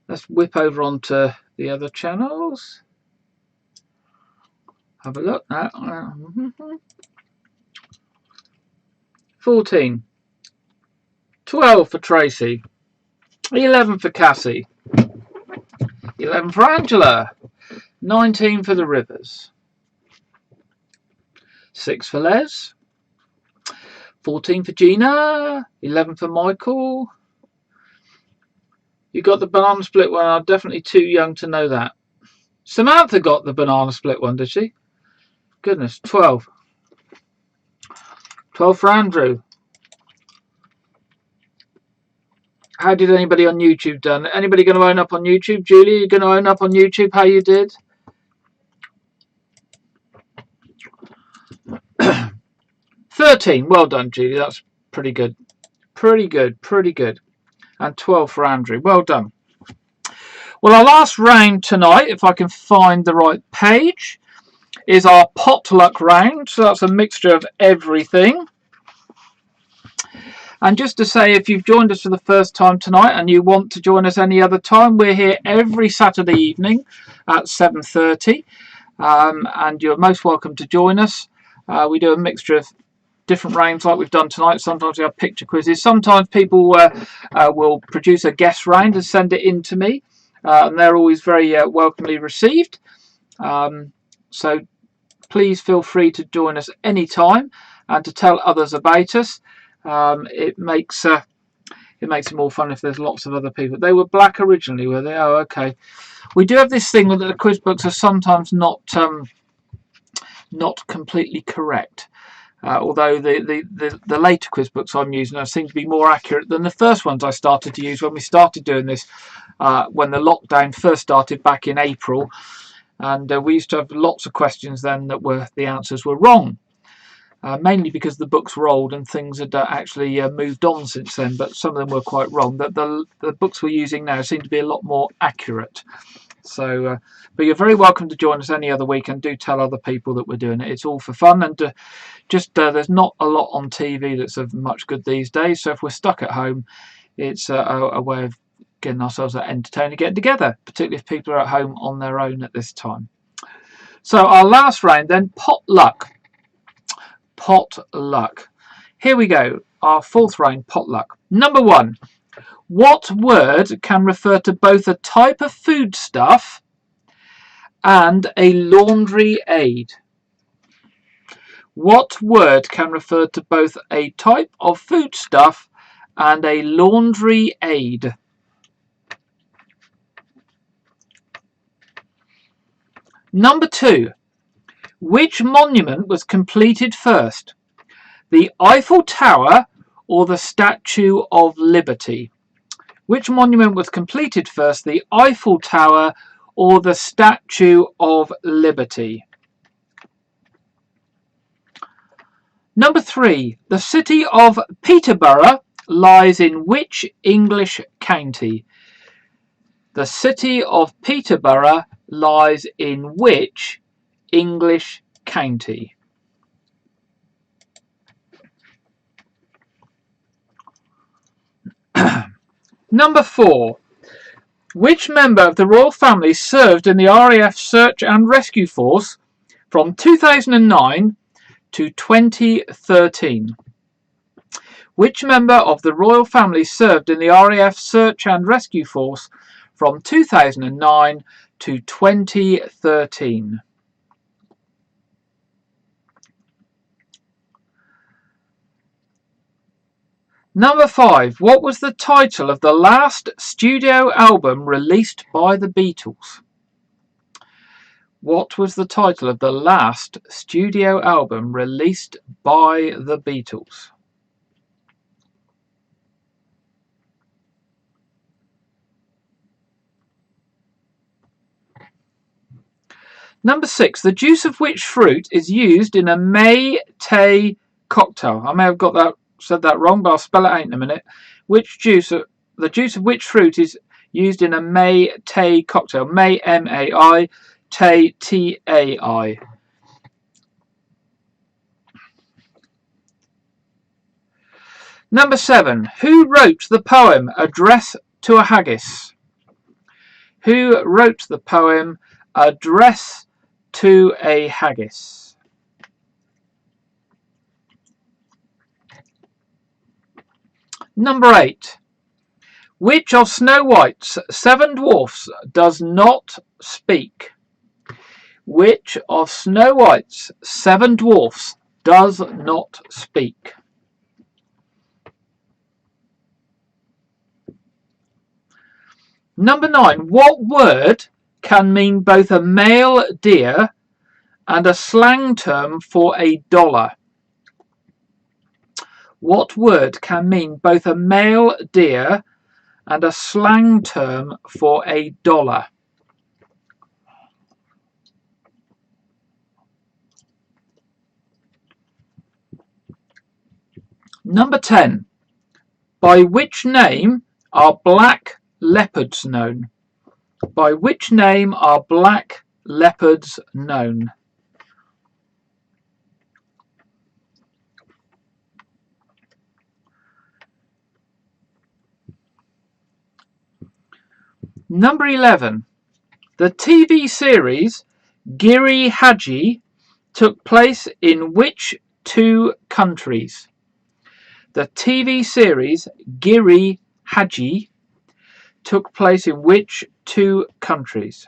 Let's whip over onto the other channels. Have a look. 14. 12 for Tracy. 11 for Cassie. 11 for Angela. 19 for the Rivers. 6 for Les. 14 for Gina. 11 for Michael. You got the banana split one. I'm definitely too young to know that. Samantha got the banana split one, did she? Goodness. 12. 12 for Andrew. How did anybody on YouTube done? Anybody going to own up on YouTube? Julie, you going to own up on YouTube how you did? 13. Well done, Julie. That's pretty good. Pretty good. Pretty good. And 12 for Andrew. Well done. Well, our last round tonight, if I can find the right page, is our potluck round. So that's a mixture of everything. And just to say, if you've joined us for the first time tonight and you want to join us any other time, we're here every Saturday evening at 7:30. And you're most welcome to join us. We do a mixture of different rounds like we've done tonight. Sometimes we have picture quizzes. Sometimes people will produce a guest round and send it in to me. And they're always very welcomely received. So please feel free to join us anytime and to tell others about us. It makes it more fun if there's lots of other people. They were black originally, were they? Oh, okay. We do have this thing that the quiz books are sometimes not completely correct. Although the later quiz books I'm using seem to be more accurate than the first ones I started to use when we started doing this, when the lockdown first started back in April. And we used to have lots of questions then that the answers were wrong. Mainly because the books were old and things had actually moved on since then, but some of them were quite wrong. The books we're using now seem to be a lot more accurate. So, but you're very welcome to join us any other week, and do tell other people that we're doing it. It's all for fun, and there's not a lot on TV that's of much good these days. So if we're stuck at home, it's a way of getting ourselves entertained, getting together, particularly if people are at home on their own at this time. So our last round then, potluck. Potluck. Here we go. Our fourth round, potluck. Number 1. What word can refer to both a type of foodstuff and a laundry aid? What word can refer to both a type of foodstuff and a laundry aid? Number 2. Which monument was completed first? The Eiffel Tower or the Statue of Liberty? Which monument was completed first, the Eiffel Tower or the Statue of Liberty? Number 3. The city of Peterborough lies in which English county? The city of Peterborough lies in which English county? Number 4. Which member of the royal family served in the RAF Search and Rescue Force from 2009 to 2013? Which member of the royal family served in the RAF Search and Rescue Force from 2009 to 2013? Number 5. What was the title of the last studio album released by the Beatles? What was the title of the last studio album released by the Beatles? Number 6. The juice of which fruit is used in a May-tay cocktail? I may have said that wrong, but I'll spell it out in a minute. The juice of which fruit is used in a May-tay cocktail? May, M-A-I, tay, T-A-I. Number 7. Who wrote the poem Address to a Haggis? Who wrote the poem Address to a Haggis? Number 8. Which of Snow White's 7 dwarfs does not speak? Which of Snow White's 7 dwarfs does not speak? Number 9. What word can mean both a male deer and a slang term for a dollar? What word can mean both a male deer and a slang term for a dollar? Number 10. By which name are black leopards known? By which name are black leopards known? Number 11. The TV series Giri Haji took place in which 2 countries? The TV series Giri Haji took place in which 2 countries?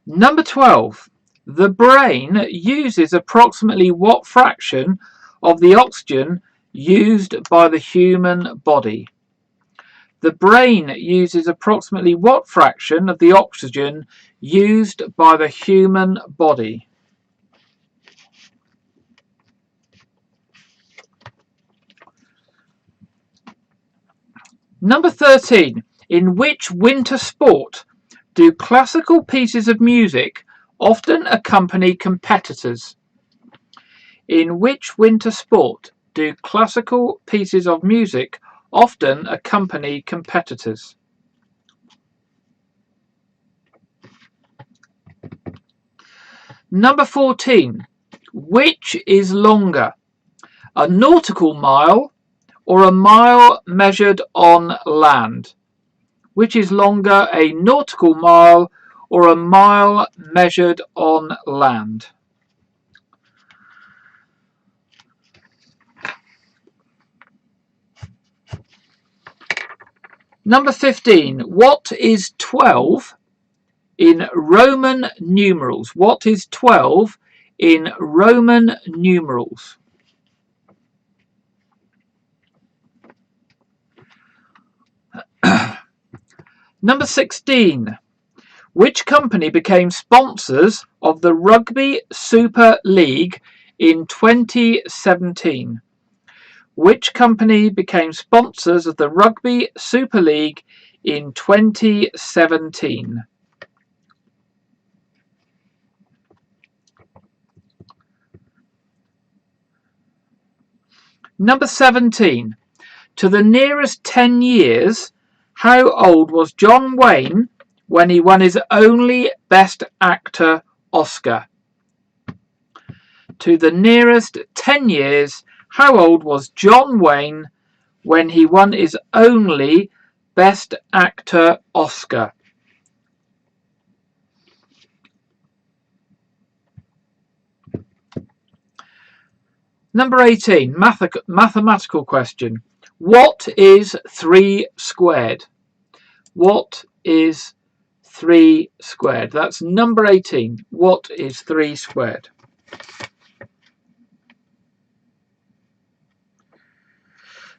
Number 12. The brain uses approximately what fraction of the oxygen used by the human body? The brain uses approximately what fraction of the oxygen used by the human body? Number 13. In which winter sport do classical pieces of music often accompany competitors? In which winter sport do classical pieces of music often accompany competitors? Number 14. Which is longer, a nautical mile or a mile measured on land? Which is longer, a nautical mile or a mile measured on land? Number 15. What is 12 in Roman numerals? What is 12 in Roman numerals? Number 16. Which company became sponsors of the Rugby Super League in 2017? Which company became sponsors of the Rugby Super League in 2017? Number 17. To the nearest 10 years, how old was John Wayne when he won his only Best Actor Oscar? To the nearest 10 years, how old was John Wayne when he won his only Best Actor Oscar? Number 18, mathematical question. What is 3 squared? What is 3 squared? That's number 18. What is 3 squared?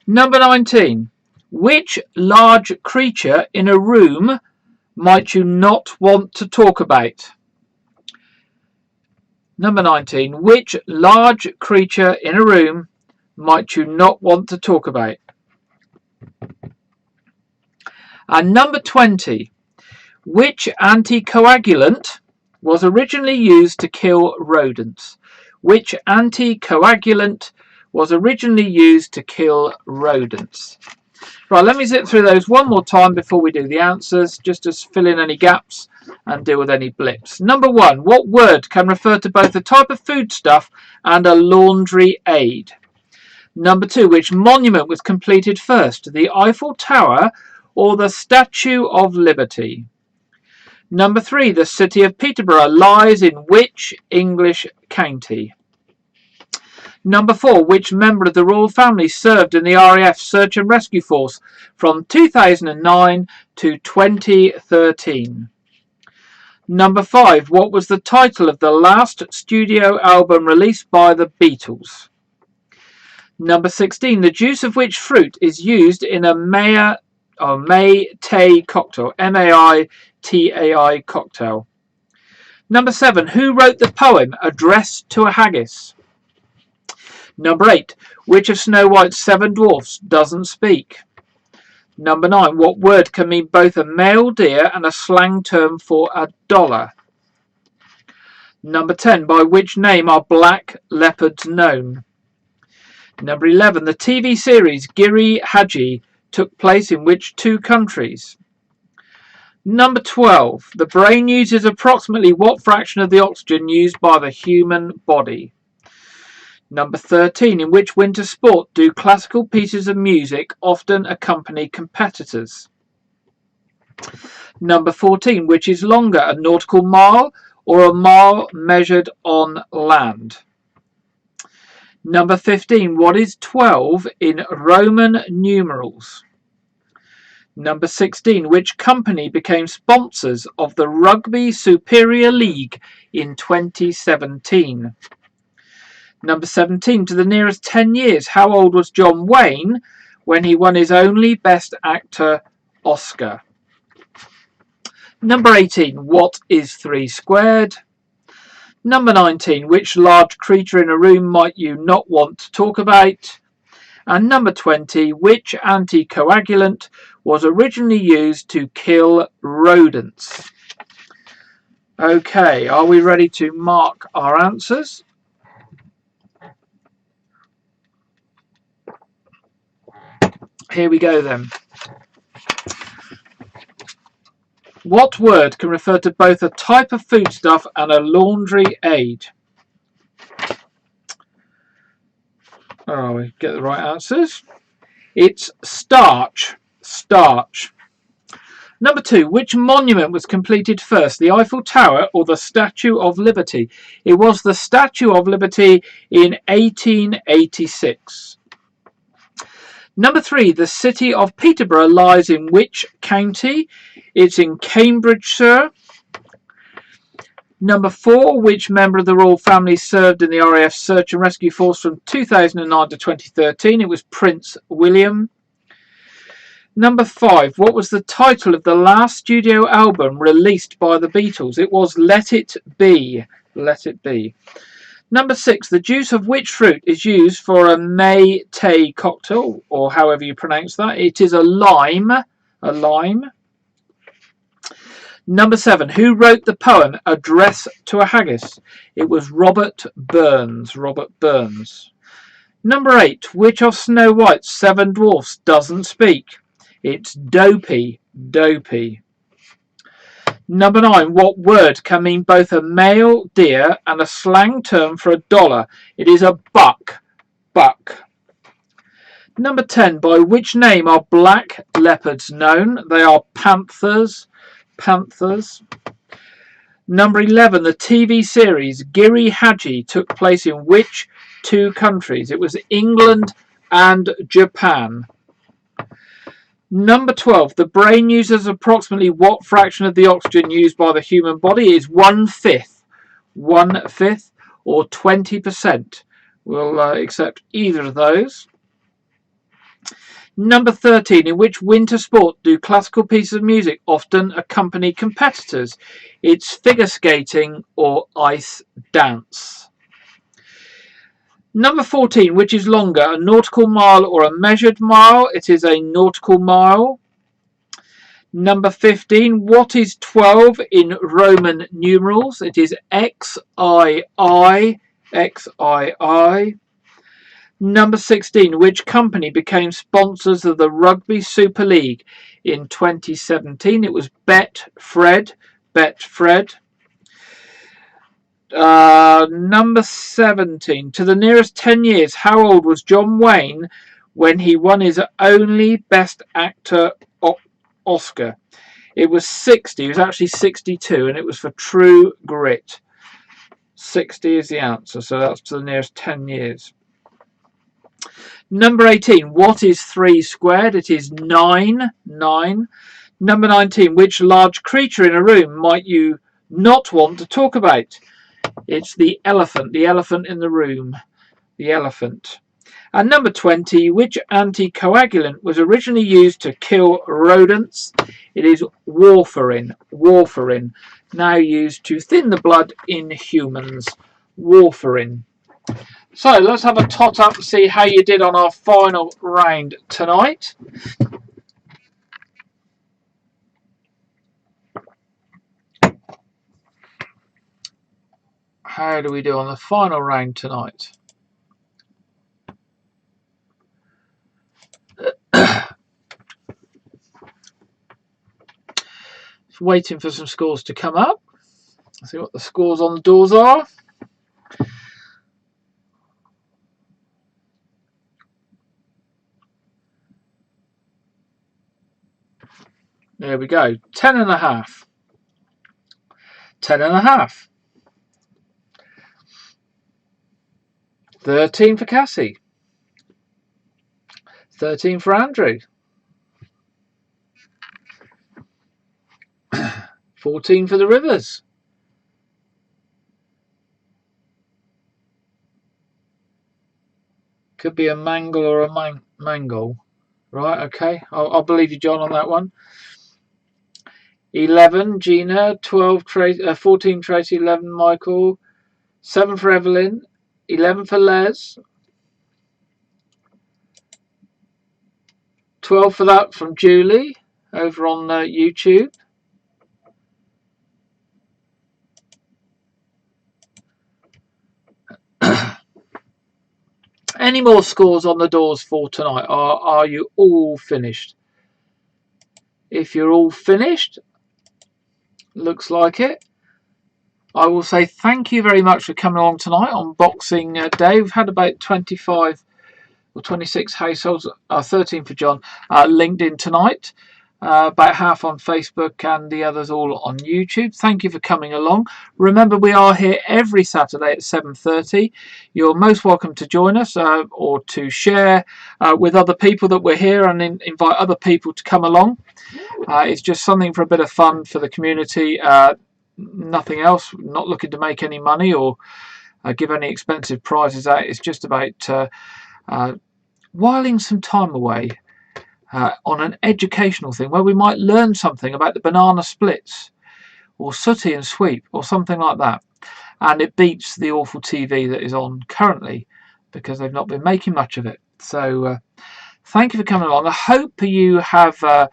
Number 19. Which large creature in a room might you not want to talk about? Number 19. Which large creature in a room might you not want to talk about? And number 20. Which anticoagulant was originally used to kill rodents? Which anticoagulant was originally used to kill rodents? Right, let me zip through those one more time before we do the answers, just to fill in any gaps and deal with any blips. Number 1, what word can refer to both a type of foodstuff and a laundry aid? Number 2, which monument was completed first, the Eiffel Tower or the Statue of Liberty? Number 3, the city of Peterborough lies in which English county? Number 4, which member of the royal family served in the RAF Search and Rescue Force from 2009 to 2013? Number 5, what was the title of the last studio album released by the Beatles? Number 16, the juice of which fruit is used in a Mai Tai cocktail? MAITAI cocktail. Number 7, who wrote the poem Address to a Haggis? Number 8, which of Snow White's 7 dwarfs doesn't speak? Number 9, what word can mean both a male deer and a slang term for $1? Number 10, by which name are black leopards known? Number 11, the TV series Giri Haji took place in which 2 countries? Number 12, the brain uses approximately what fraction of the oxygen used by the human body? Number 13, in which winter sport do classical pieces of music often accompany competitors? Number 14, which is longer, a nautical mile or a mile measured on land? Number 15, what is 12 in Roman numerals? Number 16, which company became sponsors of the Rugby Superior League in 2017? Number 17, to the nearest 10 years, how old was John Wayne when he won his only Best Actor Oscar? Number 18, what is 3 squared? Number 19, which large creature in a room might you not want to talk about? And number 20, which anticoagulant was originally used to kill rodents? Okay, are we ready to mark our answers? Here we go then. What word can refer to both a type of foodstuff and a laundry aid? Oh, we get the right answers. It's starch. Starch. Number 2, which monument was completed first, the Eiffel Tower or the Statue of Liberty? It was the Statue of Liberty in 1886. Number 3, the city of Peterborough lies in which county? It's in Cambridgeshire. Number 4, which member of the royal family served in the RAF Search and Rescue Force from 2009 to 2013? It was Prince William. Number 5, what was the title of the last studio album released by the Beatles? It was Let It Be. Let It Be. Number 6, the juice of which fruit is used for a Mété cocktail, or however you pronounce that? It is a lime. A lime. Number 7, who wrote the poem Address to a Haggis? It was Robert Burns. Robert Burns. Number 8, which of Snow White's 7 dwarfs doesn't speak? It's Dopey. Dopey. Number 9, what word can mean both a male deer and a slang term for $1? It is a buck. Buck. Number 10, by which name are black leopards known? They are panthers. Panthers. Number 11, the TV series Giri Haji took place in which 2 countries? It was England and Japan. Number 12, the brain uses approximately what fraction of the oxygen used by the human body? Is 1/5. 1/5 or 20%. We'll accept either of those. Number 13, in which winter sport do classical pieces of music often accompany competitors? It's figure skating or ice dance. Number 14, which is longer, a nautical mile or a measured mile? It is a nautical mile. Number 15, what is 12 in Roman numerals? It is XII. XII. Number 16, which company became sponsors of the Rugby Super League in 2017? It was Betfred. Betfred. Number 17, to the nearest 10 years, how old was John Wayne when he won his only Best Actor Oscar? It was 60. It was actually 62, and it was for True Grit. 60 is the answer, so that's to the nearest 10 years. Number 18, what is 3 squared? It is 9. 9. Number 19, which large creature in a room might you not want to talk about? It's the elephant in the room. The elephant. And number 20, which anticoagulant was originally used to kill rodents? It is warfarin. Warfarin, now used to thin the blood in humans. Warfarin. So let's have a tot up and see how you did on our final round tonight. How do we do on the final round tonight? Just waiting for some scores to come up. Let's see what the scores on the doors are. There we go. 10.5. 10.5. 13 for Cassie. 13 for Andrew. 14 for the Rivers. Could be a mangle or a mangle. Right, okay. I'll believe you, John, on that one. 11, Gina. 12, 14, Tracy. 11, Michael. 7 for Evelyn. 11 for Les. 12 for that from Julie over on YouTube. Any more scores on the doors for tonight? Are you all finished? If you're all finished, looks like it, I will say thank you very much for coming along tonight on Boxing Day. We've had about 25 or 26 households, 13 for John, linked in tonight. About half on Facebook and the others all on YouTube. Thank you for coming along. Remember, we are here every Saturday at 7:30. You're most welcome to join us or to share with other people that we're here and invite other people to come along. It's just something for a bit of fun for the community. Nothing else. Not looking to make any money or give any expensive prizes out. It's just about whiling some time away on an educational thing where we might learn something about the banana splits or sooty and sweep or something like that. and it beats the awful TV that is on currently because they've not been making much of it. So thank you for coming along. I hope you have a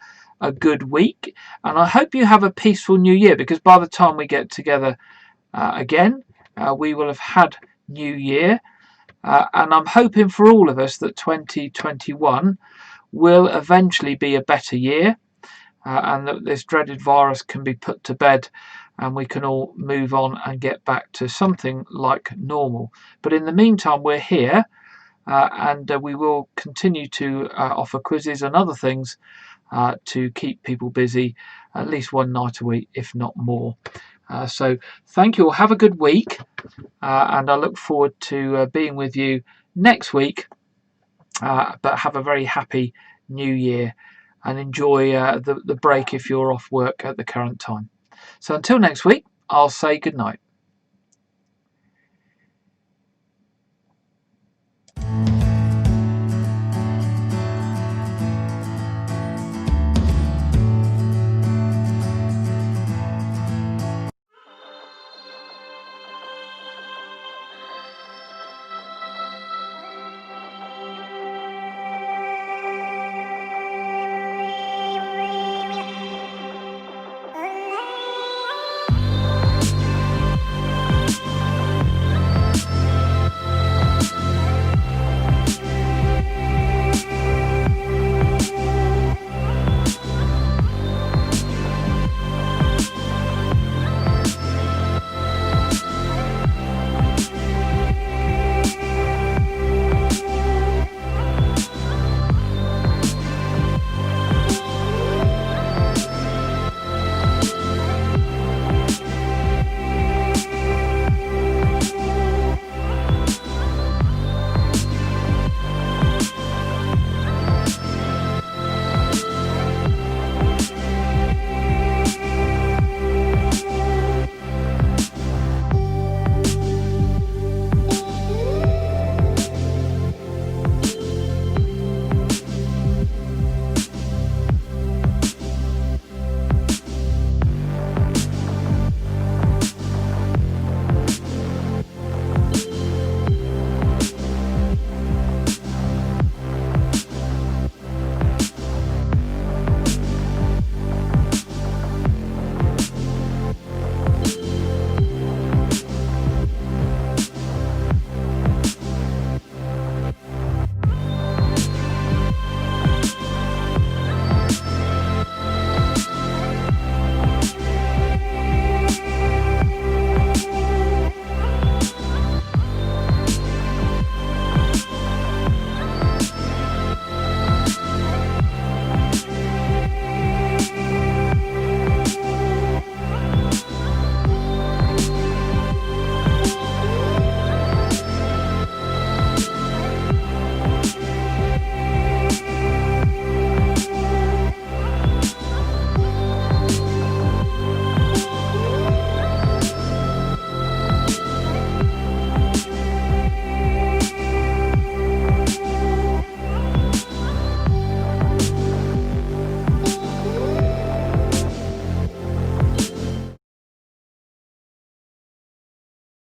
good week, and I hope you have a peaceful new year, because by the time we get together again, we will have had New Year, and I'm hoping for all of us that 2021 will eventually be a better year, and that this dreaded virus can be put to bed and we can all move on and get back to something like normal. But in the meantime, we're here, and we will continue to offer quizzes and other things to keep people busy at least one night a week, if not more. So thank you all. Have a good week, and I look forward to being with you next week. But have a very happy new year, and enjoy the break if you're off work at the current time. So until next week, I'll say good night.